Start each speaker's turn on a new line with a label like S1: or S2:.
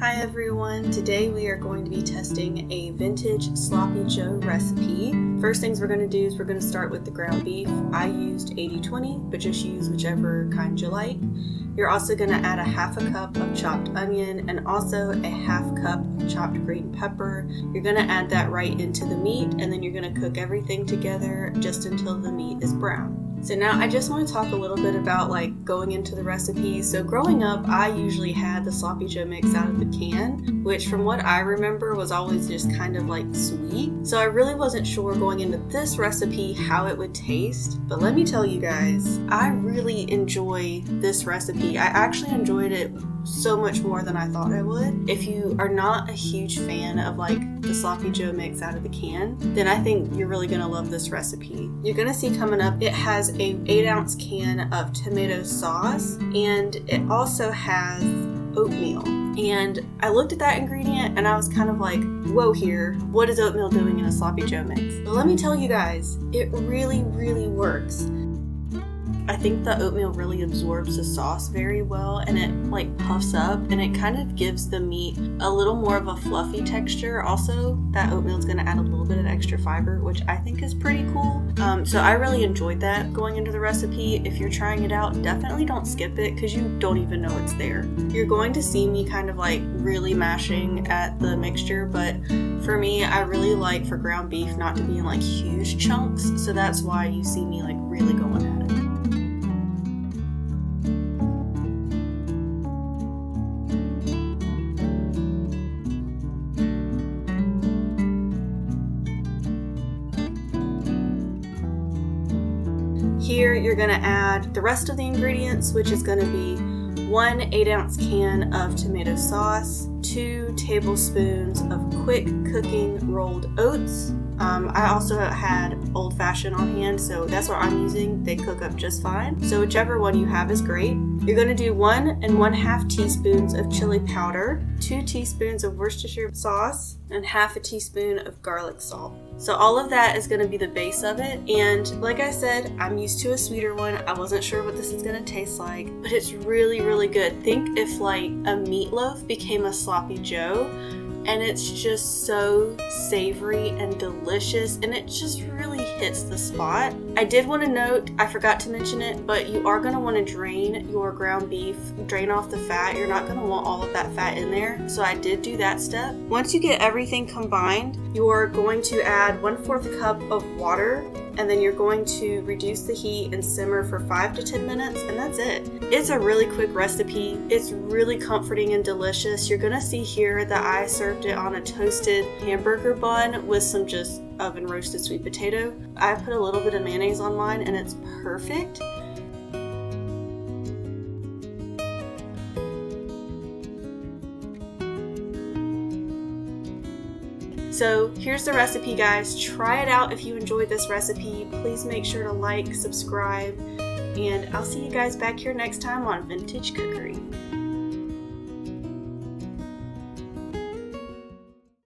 S1: Hi everyone, today we are going to be testing a vintage sloppy joe recipe. First things we're going to do is we're going to start with the ground beef. I used 80-20, but just use whichever kind you like. You're also going to add a half a cup of chopped onion and also a half cup of chopped green pepper. You're going to add that right into the meat and then you're going to cook everything together just until the meat is brown. So now I just want to talk a little bit about going into the recipe. So growing up, I usually had the sloppy joe mix out of the can, which from what I remember was always just kind of sweet. So I really wasn't sure going into this recipe how it would taste. But let me tell you guys, I really enjoy this recipe. I actually enjoyed it so much more than I thought I would. If you are not a huge fan of the sloppy joe mix out of the can, then I think you're really gonna love this recipe. You're gonna see coming up, it has a 8-ounce can of tomato sauce and it also has oatmeal. And I looked at that ingredient and I was kind of like, whoa here, what is oatmeal doing in a sloppy joe mix? But let me tell you guys, it really, really works. I think the oatmeal really absorbs the sauce very well and it puffs up and it kind of gives the meat a little more of a fluffy texture. Also, that oatmeal is going to add a little bit of extra fiber, which I think is pretty cool. So I really enjoyed that going into the recipe. If you're trying it out, definitely don't skip it because you don't even know it's there. You're going to see me kind of really mashing at the mixture, but for me, I really like for ground beef not to be in huge chunks. So that's why you see me really going at it. Here you're going to add the rest of the ingredients, which is going to be 1 8-ounce can of tomato sauce, 2 tablespoons of quick cooking rolled oats. I also had old fashioned on hand, so that's what I'm using. They cook up just fine. So whichever one you have is great. You're going to do 1 1/2 teaspoons of chili powder, 2 teaspoons of Worcestershire sauce, and half a teaspoon of garlic salt. So all of that is going to be the base of it. And like I said, I'm used to a sweeter one. I wasn't sure what this is going to taste like, but it's really, really good. Think if a meatloaf became a sloppy joe. And it's just so savory and delicious, and it just really hits the spot. I did want to note, I forgot to mention it, but you are going to want to drain your ground beef, drain off the fat. You're not going to want all of that fat in there, so I did do that step. Once you get everything combined, you're going to add 1/4 cup of water, and then you're going to reduce the heat and simmer for 5 to 10 minutes, and that's it. It's a really quick recipe. It's really comforting and delicious. You're gonna see here that I served it on a toasted hamburger bun with some just oven roasted sweet potato. I put a little bit of mayonnaise on mine and it's perfect. So here's the recipe, guys. Try it out if you enjoyed this recipe. Please make sure to like, subscribe, and I'll see you guys back here next time on Vintage Cookery.